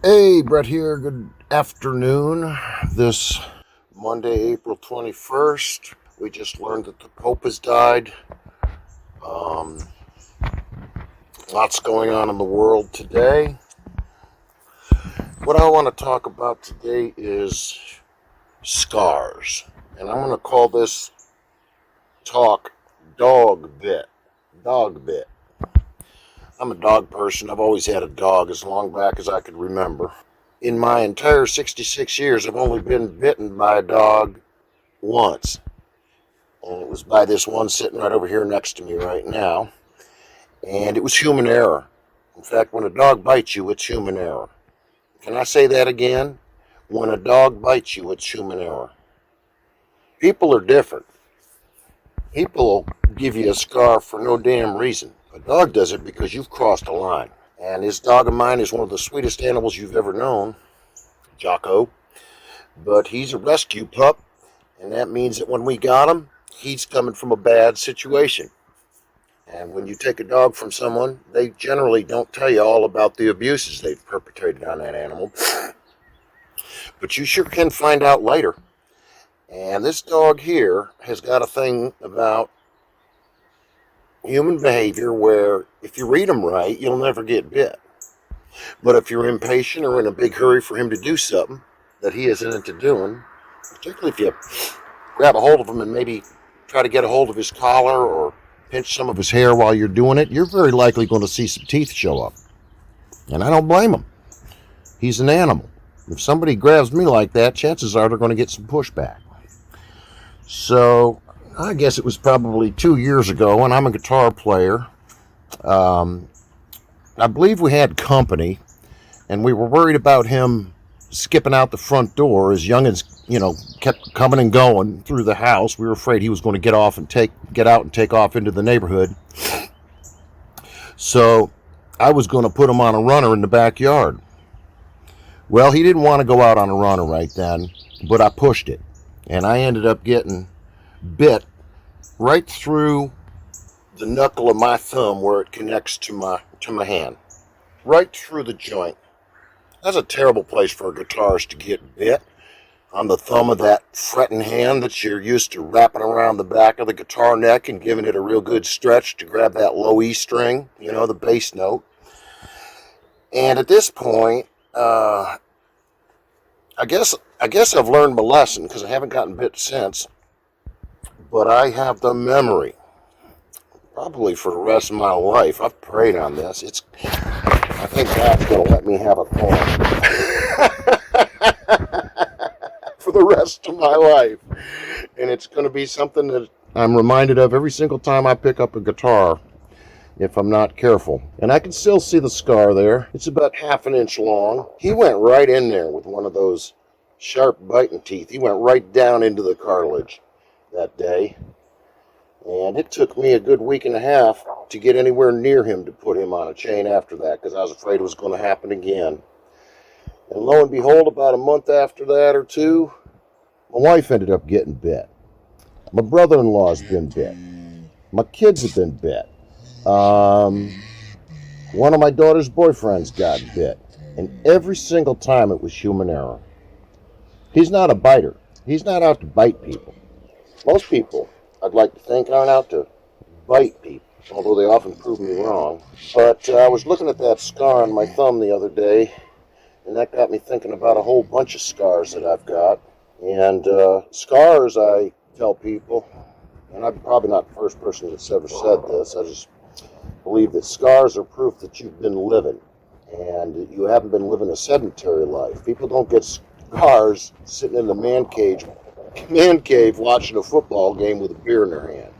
Hey, Brett here. Good afternoon. This Monday, April 21st. We just learned that the Pope has died. Um, Lots going on in the world today. What I want to talk about today is scars. And I'm going to call this talk Dog Bit. Dog Bit. I'm a dog person. I've always had a dog as long back as I could remember. In my entire 66 years, I've only been bitten by a dog once. And it was by this one sitting right over here next to me right now. And it was human error. In fact, when a dog bites you, it's human error. Can I say that again? When a dog bites you, it's human error. People are different. People will give you a scar for no damn reason. A dog does it because you've crossed a line. And this dog of mine is one of the sweetest animals you've ever known, Jocko. But he's a rescue pup, and that means that when we got him, he's coming from a bad situation. And when you take a dog from someone, they generally don't tell you all about the abuses they've perpetrated on that animal. But you sure can find out later. And this dog here has got a thing about human behavior where if you read him right, you'll never get bit. But if you're impatient or in a big hurry for him to do something that he isn't into doing, particularly if you grab a hold of him and maybe try to get a hold of his collar or pinch some of his hair while you're doing it, you're very likely going to see some teeth show up. And I don't blame him. He's an animal. If somebody grabs me like that, chances are they're going to get some pushback. So I guess it was probably 2 years ago, and I'm a guitar player. I believe we had company, and we were worried about him skipping out the front door as youngins, kept coming and going through the house. We were afraid he was going to get out and take off into the neighborhood. So I was going to put him on a runner in the backyard. Well, he didn't want to go out on a runner right then, but I pushed it, and I ended up getting bit right through the knuckle of my thumb where it connects to my hand, right through the joint. That's a terrible place for a guitarist to get bit, on the thumb of that fretting hand that you're used to wrapping around the back of the guitar neck and giving it a real good stretch to grab that low E string, the bass note. And at this point, I guess I've learned my lesson because I haven't gotten bit since, but I have the memory, probably for the rest of my life. I've prayed on this. I think God's going to let me have a thorn for the rest of my life. And it's going to be something that I'm reminded of every single time I pick up a guitar, if I'm not careful. And I can still see the scar there. It's about ½ an inch long. He went right in there with one of those sharp biting teeth. He went right down into the cartilage that day. And it took me a good week and a half to get anywhere near him to put him on a chain after that, because I was afraid it was going to happen again. And lo and behold, about a month after that or two, my wife ended up getting bit. My brother-in-law's been bit. My kids have been bit. One of my daughter's boyfriends got bit. And every single time it was human error. He's not a biter. He's not out to bite people. Most people, I'd like to think, aren't out to bite people, although they often prove me wrong. But I was looking at that scar on my thumb the other day, and that got me thinking about a whole bunch of scars that I've got. And scars, I tell people, and I'm probably not the first person that's ever said this, I just believe that scars are proof that you've been living, and that you haven't been living a sedentary life. People don't get scars sitting in the man cave watching a football game with a beer in their hand.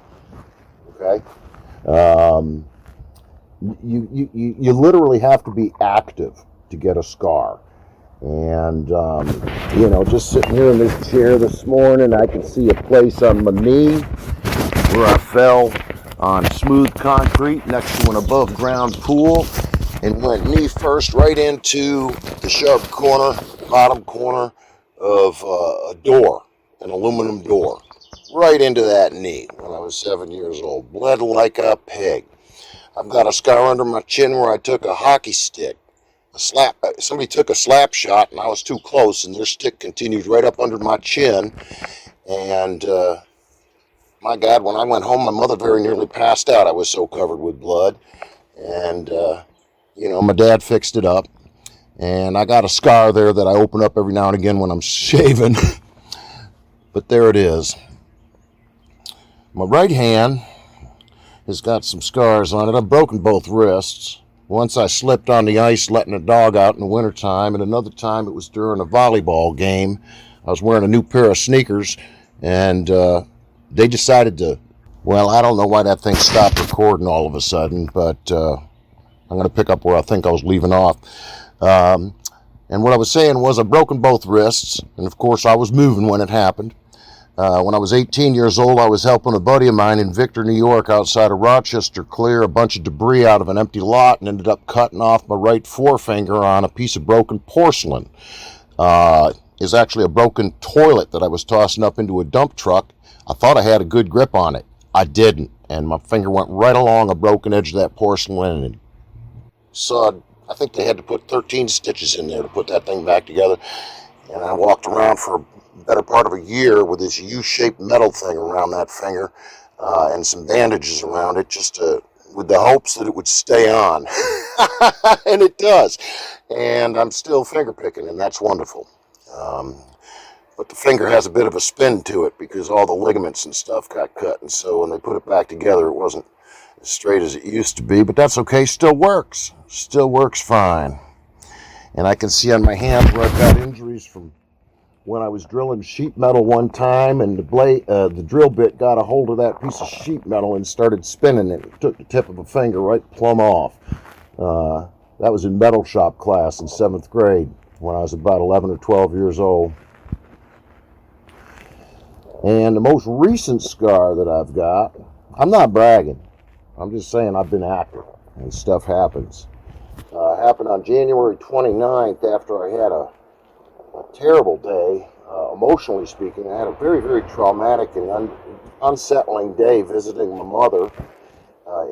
Okay? You literally have to be active to get a scar. And, just sitting here in this chair this morning, I can see a place on my knee where I fell on smooth concrete next to an above ground pool and went knee first right into the sharp corner, bottom corner of a door, an aluminum door, right into that knee when I was 7 years old. Bled like a pig. I've got a scar under my chin where I took a hockey stick somebody took a slap shot, and I was too close, and their stick continued right up under my chin. And my God, when I went home, my mother very nearly passed out. I was so covered with blood. And, my dad fixed it up. And I got a scar there that I open up every now and again when I'm shaving. But there it is. My right hand has got some scars on it. I've broken both wrists. Once I slipped on the ice letting a dog out in the wintertime, and another time it was during a volleyball game. I was wearing a new pair of sneakers, and they decided to, well, I don't know why that thing stopped recording all of a sudden, but I'm going to pick up where I think I was leaving off. And what I was saying was I've broken both wrists, and of course I was moving when it happened. When I was 18 years old, I was helping a buddy of mine in Victor, New York, outside of Rochester, clear a bunch of debris out of an empty lot, and ended up cutting off my right forefinger on a piece of broken porcelain. It's actually a broken toilet that I was tossing up into a dump truck. I thought I had a good grip on it. I didn't, and my finger went right along a broken edge of that porcelain, and I think they had to put 13 stitches in there to put that thing back together. And I walked around for a better part of a year with this U-shaped metal thing around that finger and some bandages around it, just with the hopes that it would stay on. And it does. And I'm still finger picking, and that's wonderful. But the finger has a bit of a spin to it because all the ligaments and stuff got cut. And so when they put it back together, it wasn't as straight as it used to be. But that's okay. Still works. Still works fine. And I can see on my hand where I've got injuries from when I was drilling sheet metal one time, and the drill bit got a hold of that piece of sheet metal and started spinning it. It took the tip of a finger right plumb off. That was in metal shop class in 7th grade when I was about 11 or 12 years old. And the most recent scar that I've got, I'm not bragging. I'm just saying I've been active and stuff happens. Happened on January 29th after I had a terrible day, emotionally speaking. I had a very, very traumatic and unsettling day visiting my mother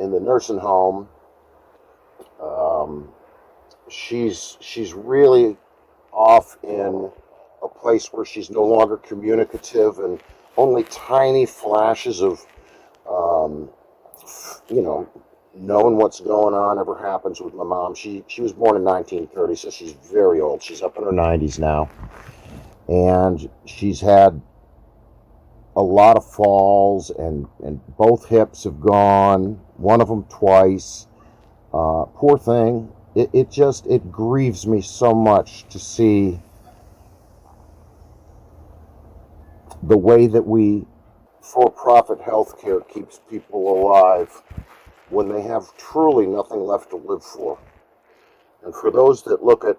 in the nursing home. She's really off in a place where she's no longer communicative, and only tiny flashes of, knowing what's going on ever happens with my mom. She was born in 1930, so she's very old. She's up in her 90s now. And she's had a lot of falls, and both hips have gone, one of them twice. Poor thing. It grieves me so much to see the way that for-profit healthcare keeps people alive when they have truly nothing left to live for. And for those that look at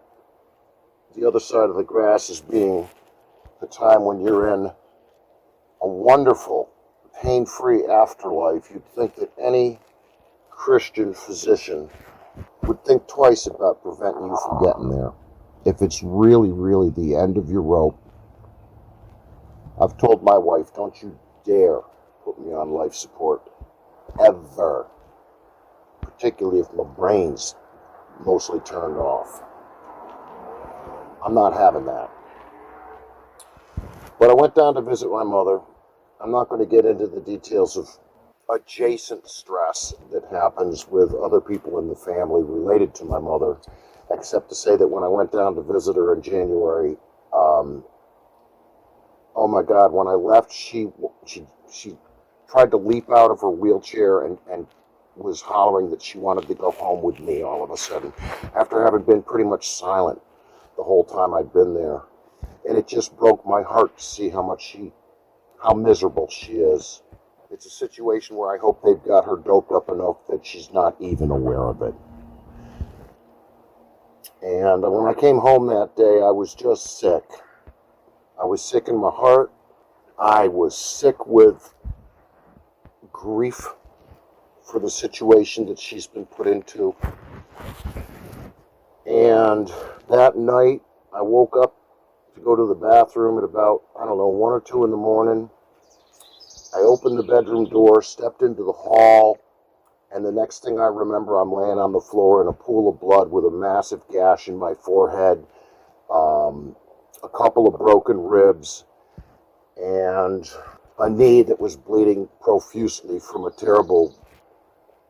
the other side of the grass as being the time when you're in a wonderful, pain-free afterlife, you'd think that any Christian physician would think twice about preventing you from getting there. If it's really, really the end of your rope. I've told my wife, don't you dare put me on life support. Ever. Particularly if my brain's mostly turned off. I'm not having that. But I went down to visit my mother. I'm not going to get into the details of adjacent stress that happens with other people in the family related to my mother, except to say that when I went down to visit her in January, oh my God, when I left, she tried to leap out of her wheelchair and was hollering that she wanted to go home with me all of a sudden, after having been pretty much silent the whole time I'd been there. And it just broke my heart to see how miserable she is. It's a situation where I hope they've got her doped up enough that she's not even aware of it. And when I came home that day, I was just sick. I was sick in my heart. I was sick with grief for the situation that she's been put into. And that night, I woke up to go to the bathroom at about, 1 or 2 in the morning. I opened the bedroom door, stepped into the hall, And the next thing I remember, I'm laying on the floor in a pool of blood with a massive gash in my forehead, a couple of broken ribs, and a knee that was bleeding profusely from a terrible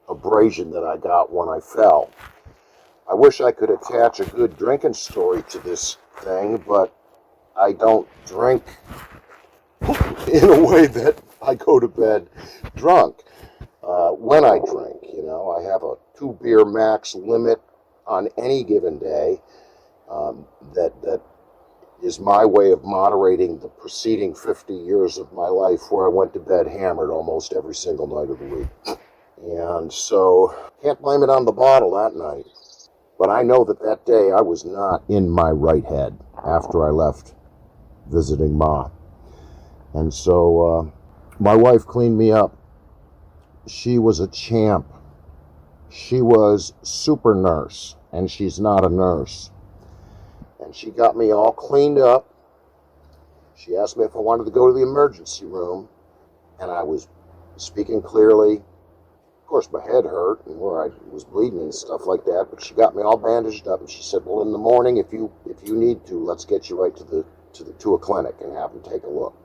abrasion that I got when I fell. I wish I could attach a good drinking story to this thing, but I don't drink in a way that I go to bed drunk. When I drink, I have a 2 beer max limit on any given day. That is my way of moderating the preceding 50 years of my life, where I went to bed hammered almost every single night of the week. And so, can't blame it on the bottle that night. But I know that day I was not in my right head after I left visiting Ma. And so, my wife cleaned me up. She was a champ. She was super nurse, and she's not a nurse. And she got me all cleaned up. She asked me if I wanted to go to the emergency room, and I was speaking clearly. Of course, my head hurt and where I was bleeding and stuff like that, but she got me all bandaged up, and she said, well, in the morning, if you need to, let's get you right to a clinic and have them take a look.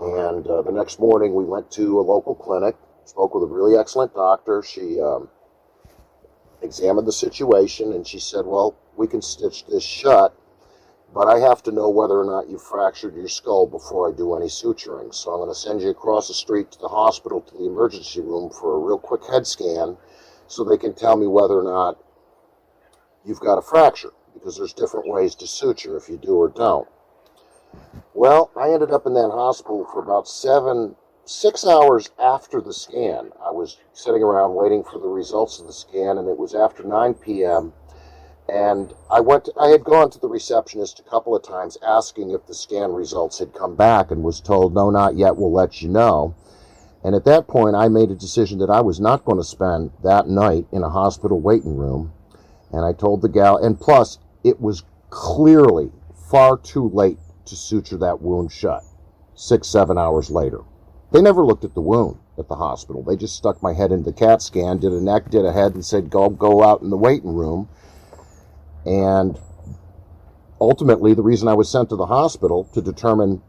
And the next morning, we went to a local clinic, spoke with a really excellent doctor. She examined the situation, and she said, well, we can stitch this shut, but I have to know whether or not you fractured your skull before I do any suturing. So I'm going to send you across the street to the hospital, to the emergency room, for a real quick head scan so they can tell me whether or not you've got a fracture, because there's different ways to suture if you do or don't. Well, I ended up in that hospital for about 6 hours after the scan. I was sitting around waiting for the results of the scan, and it was after 9 p.m., and I had gone to the receptionist a couple of times asking if the scan results had come back, and was told, no, not yet, we'll let you know. And at that point, I made a decision that I was not going to spend that night in a hospital waiting room. And I told the gal, and plus, it was clearly far too late to suture that wound shut 6-7 hours later. They never looked at the wound at the hospital. They just stuck my head into the CAT scan, did a neck, did a head, and said, go out in the waiting room. And ultimately, the reason I was sent to the hospital to determine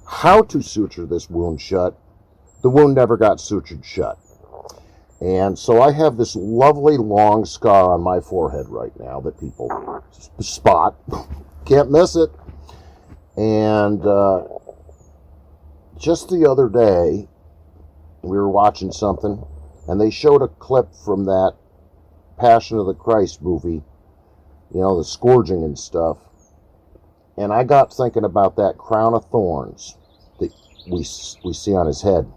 how to suture this wound shut, the wound never got sutured shut. And so I have this lovely long scar on my forehead right now that people spot. Can't miss it. And just the other day, we were watching something, and they showed a clip from that Passion of the Christ movie, the scourging and stuff. And I got thinking about that crown of thorns that we see on his head,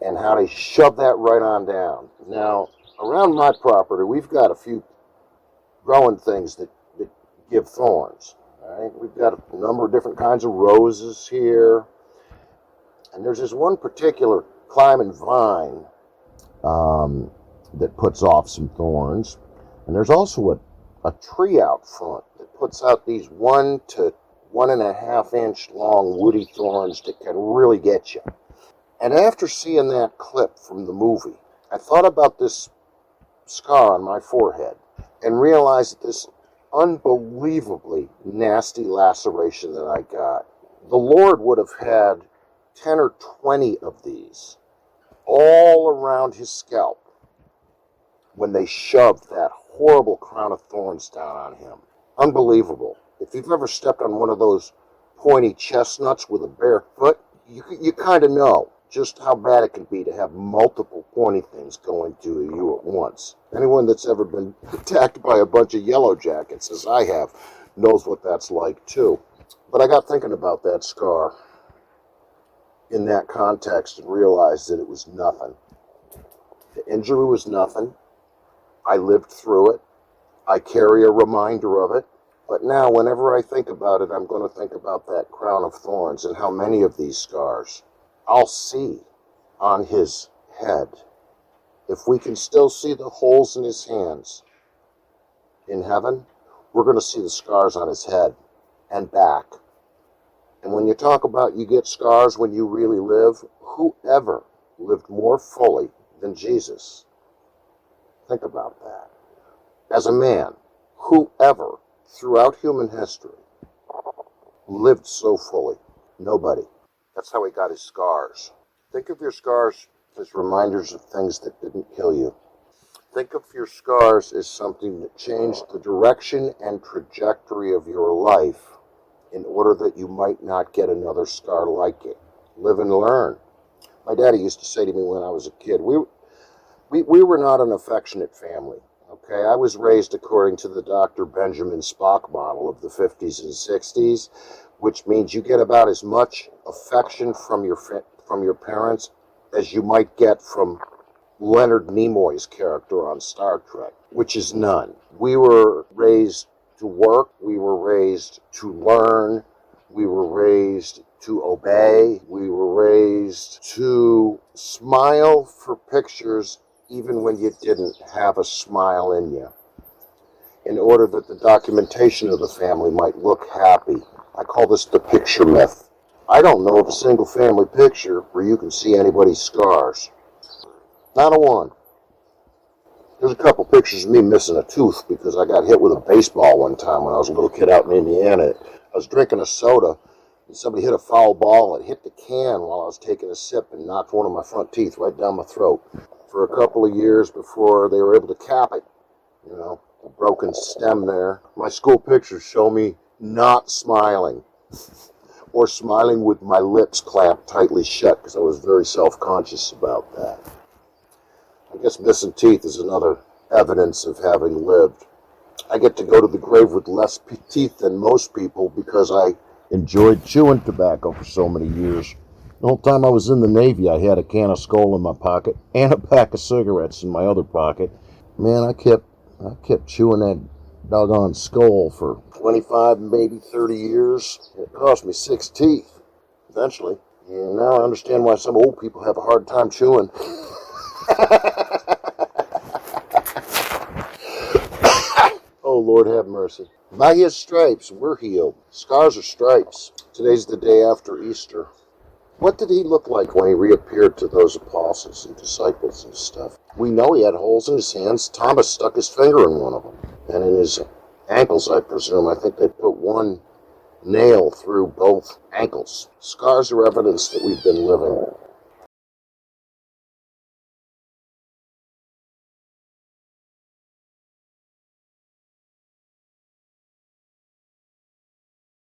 and how they shove that right on down. Now, around my property, we've got a few growing things that give thorns. All right? We've got a number of different kinds of roses here. And there's this one particular climbing vine that puts off some thorns. And there's also a tree out front that puts out these 1 to 1.5 inch long woody thorns that can really get you. And after seeing that clip from the movie, I thought about this scar on my forehead and realized that this unbelievably nasty laceration that I got, the Lord would have had 10 or 20 of these all around his scalp when they shoved that horrible crown of thorns down on him. Unbelievable. If you've ever stepped on one of those pointy chestnuts with a bare foot, you kind of know just how bad it can be to have multiple pointy things going to you at once. Anyone that's ever been attacked by a bunch of yellow jackets, as I have, knows what that's like too. But I got thinking about that scar in that context and realized that it was nothing. The injury was nothing. I lived through it. I carry a reminder of it. But now, whenever I think about it, I'm going to think about that crown of thorns and how many of these scars I'll see on his head. If we can still see the holes in his hands in heaven, we're going to see the scars on his head and back. And when you talk about you get scars when you really live, whoever lived more fully than Jesus. Think about that. As a man, whoever throughout human history lived so fully? Nobody. That's how he got his scars. Think of your scars as reminders of things that didn't kill you. Think of your scars as something that changed the direction and trajectory of your life in order that you might not get another scar like it. Live and learn. My daddy used to say to me when I was a kid, we were not an affectionate family. Okay, I was raised according to the Dr. Benjamin Spock model of the 50s and 60s, which means you get about as much affection from your parents as you might get from Leonard Nimoy's character on Star Trek, which is none. We were raised to work, we were raised to learn, we were raised to obey, we were raised to smile for pictures even when you didn't have a smile in you, in order that the documentation of the family might look happy. I call this the picture myth. I don't know of a single family picture where you can see anybody's scars. Not a one. There's a couple pictures of me missing a tooth because I got hit with a baseball one time when I was a little kid out in Indiana. I was drinking a soda and somebody hit a foul ball and hit the can while I was taking a sip and knocked one of my front teeth right down my throat for a couple of years before they were able to cap it. You know, a broken stem there. My school pictures show me not smiling or smiling with my lips clamped tightly shut because I was very self-conscious about that. I guess missing teeth is another evidence of having lived. I get to go to the grave with less teeth than most people because I enjoyed chewing tobacco for so many years. The whole time I was in the Navy, I had a can of Skoal in my pocket and a pack of cigarettes in my other pocket. Man, I kept chewing that doggone Skoal for 25, maybe 30 years. It cost me 6 teeth, eventually. And now I understand why some old people have a hard time chewing. Oh, Lord have mercy. By his stripes, we're healed. Scars are stripes. Today's the day after Easter. What did he look like when he reappeared to those apostles and disciples and stuff? We know he had holes in his hands. Thomas stuck his finger in one of them. And in his ankles, I presume. I think they put one nail through both ankles. Scars are evidence that we've been living.